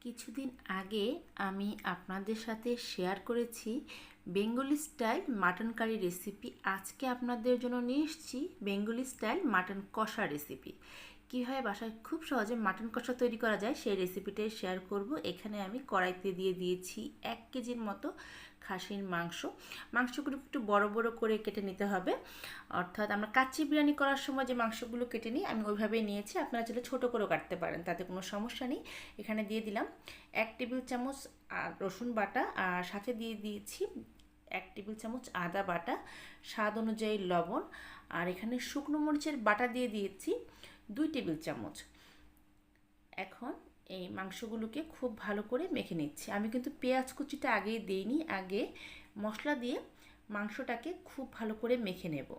কিছুদিন আগে আমি আপনাদের সাথে শেয়ার করেছি Bengali style mutton curry recipe. আজকে আপনাদের জন্য নিয়ে এসেছি বেঙ্গলি স্টাইল মাটন কষা রেসিপি। কীভাবে বাসায় খুব সহজে মাটন কষা তৈরি করা যায় সেই রেসিপিটাই শেয়ার করব। এখানে আমি কড়াইতে দিয়ে দিয়েছি 1 কেজির মতো খাসির মাংসগুলো একটু বড় বড় করে কেটে নিতে হবে। অর্থাৎ আমরা কাচ্চি বিরিয়ানি করার সময় যে মাংসগুলো কেটে নিই আমি ওইভাবেই নিয়েছি। আপনারা চাইলে ছোটো করেও কাটতে পারেন, তাতে কোনো সমস্যা নেই। এখানে দিয়ে দিলাম 1 টেবিল চামচ রসুন বাটা, আর সাথে দিয়ে দিয়েছি 1 টেবিল চামচ আদা বাটা, স্বাদ অনুযায়ী লবণ, আর এখানে শুকনো মরিচের বাটা দিয়ে দিয়েছি 2 টেবিল চামচ। এখন এই মাংসগুলোকে খুব ভালো করে মেখে নিচ্ছি। আমি কিন্তু পেঁয়াজ কুচিটা আগেই দিইনি, আগে মশলা দিয়ে মাংসটাকে খুব ভালো করে মেখে নেব,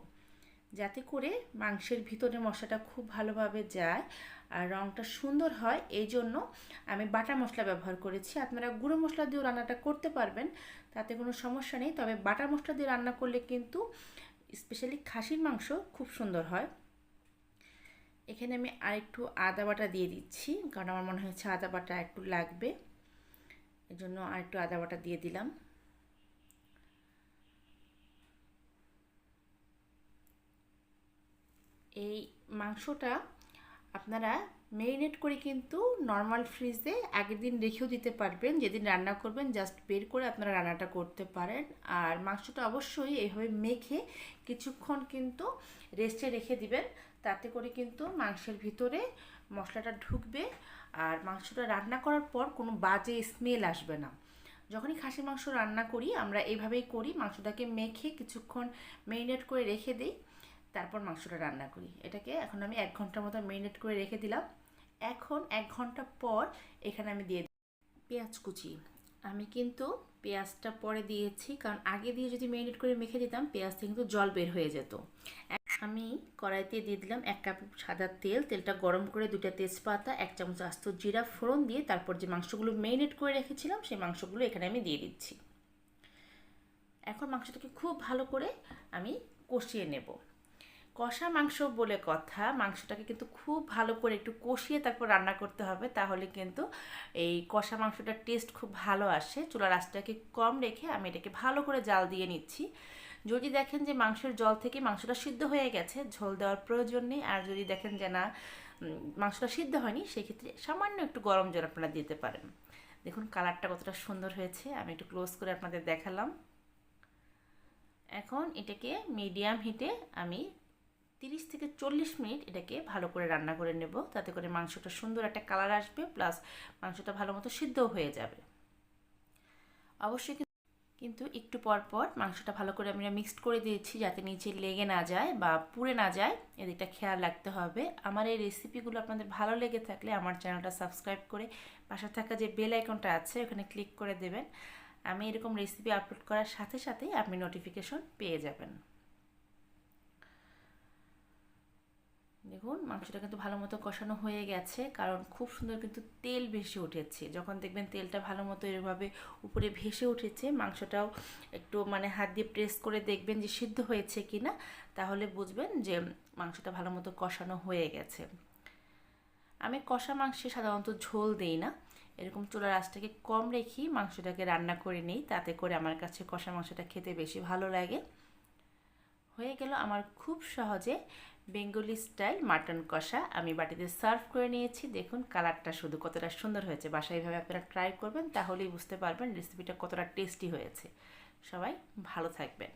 যাতে করে মাংসের ভিতরে মশলাটা খুব ভালোভাবে যায় আর রঙটা সুন্দর হয়। এই জন্য আমি বাটা মশলা ব্যবহার করেছি। আপনারা গুঁড়ো মশলা দিয়েও রান্নাটা করতে পারবেন, তাতে কোনো সমস্যা নেই। তবে বাটা মশলা দিয়ে রান্না করলে কিন্তু স্পেশালি খাসির মাংস খুব সুন্দর হয়। এখানে আমি আরেকটু আদা বাটা দিয়ে দিচ্ছি, কারণ আমার মনে হয়েছে আদা বাটা একটু লাগবে, এজন্য আরেকটু আদা বাটা দিয়ে দিলাম। এই মাংসটা আপনারা ম্যারিনেট করে কিন্তু নর্মাল ফ্রিজে আগের দিন রেখেও দিতে পারবেন। যেদিন রান্না করবেন জাস্ট বের করে আপনারা রান্নাটা করতে পারেন। আর মাংসটা অবশ্যই এইভাবে মেখে কিছুক্ষণ কিন্তু রেস্টে রেখে দিবেন, তাতে করে কিন্তু মাংসের ভিতরে মশলাটা ঢুকবে আর মাংসটা রান্না করার পর কোনো বাজে স্মেল আসবে না। যখনই খাসির মাংস রান্না করি আমরা এইভাবেই করি, মাংসটাকে মেখে কিছুক্ষণ ম্যারিনেট করে রেখে দিই, তারপর মাংসটা রান্না করি। এটাকে এখন আমি 1 ঘন্টার মতো ম্যারিনেট করে রেখে দিলাম। এখন 1 ঘন্টা পর এখানে আমি দিয়ে পেঁয়াজ কুচি। আমি কিন্তু পেঁয়াজটা পরে দিয়েছি, কারণ আগে দিয়ে যদি ম্যারিনেট করে মেখে দিতাম পেঁয়াজ থেকে কিন্তু জল বের হয়ে যেত। আমি কড়াইতে দিয়ে দিলাম 1 কাপ সাদা তেল। তেলটা গরম করে 2টা তেজপাতা, 1 চামচ আস্ত জিরা ফোড়ন দিয়ে তারপর যে মাংসগুলো ম্যারিনেট করে রেখেছিলাম সেই মাংসগুলো এখানে আমি দিয়ে দিচ্ছি। এখন মাংসটাকে খুব ভালো করে আমি কষিয়ে নেব। কষা মাংস বলে কথা, মাংসটাকে কিন্তু খুব ভালো করে একটু কষিয়ে তারপর রান্না করতে হবে, তাহলে কিন্তু এই কষা মাংসটার টেস্ট খুব ভালো আসে। চুলার আঁচটাকে কম রেখে আমি এটাকে ভালো করে জাল দিয়ে নিচ্ছি। যদি দেখেন যে মাংসের জল থেকে মাংসটা সিদ্ধ হয়ে গেছে, ঝোল দেওয়ার প্রয়োজন নেই। আর যদি দেখেন যে না মাংসটা সিদ্ধ হয়নি, সেক্ষেত্রে সামান্য একটু গরম জল আপনারা দিতে পারেন। দেখুন কালারটা কতটা সুন্দর হয়েছে, আমি একটু ক্লোজ করে আপনাদের দেখালাম। এখন এটাকে মিডিয়াম হিটে আমি 30 থেকে 40 মিনিট এটাকে ভালো করে রান্না করে নেব, তাতে করে মাংসটা সুন্দর একটা কালার আসবে, প্লাস মাংসটা ভালো মতো সিদ্ধও হয়ে যাবে। অবশ্যই কিন্তু একটু পর পর মাংসটা ভালো করে আমি মিক্সড করে দিয়েছি, যাতে নিচে লেগে না যায় বা পুড়ে না যায়, এদিকটা খেয়াল রাখতে হবে। আমার এই রেসিপিগুলো আপনাদের ভালো লেগে থাকলে আমার চ্যানেলটা সাবস্ক্রাইব করে পাশে থাকা যে বেল আইকনটা আছে ওখানে ক্লিক করে দেবেন। আমি এরকম রেসিপি আপলোড করার সাথে সাথেই আপনি নোটিফিকেশন পেয়ে যাবেন। দেখুন মাংসটা কিন্তু ভালো মতো কষানো হয়ে গেছে, কারণ খুব সুন্দর কিন্তু তেল ভেসে উঠেছে। যখন দেখবেন তেলটা ভালো মতো এরভাবে উপরে ভেসে উঠেছে, মাংসটাও একটু হাত দিয়ে প্রেস করে দেখবেন যে সিদ্ধ হয়েছে কি না, তাহলে বুঝবেন যে মাংসটা ভালো মতো কষানো হয়ে গেছে। আমি কষা মাংসে সাধারণত ঝোল দেই না, এরকম চুলার আঁচটাকে কম রেখেই মাংসটাকে রান্না করে নিই, তাতে করে আমার কাছে কষা মাংসটা খেতে বেশি ভালো লাগে। হয়ে গেল আমার খুব সহজে বেঙ্গলি স্টাইল মাটন কষা। আমি বাটিতে সার্ভ করে নিয়েছি। দেখুন কালারটা শুধু কতটা সুন্দর হয়েছে। বাসায় এইভাবে আপনারা ট্রাই করবেন, তাহলেই বুঝতে পারবেন রেসিপিটা কতটা টেস্টি হয়েছে। সবাই ভালো থাকবেন।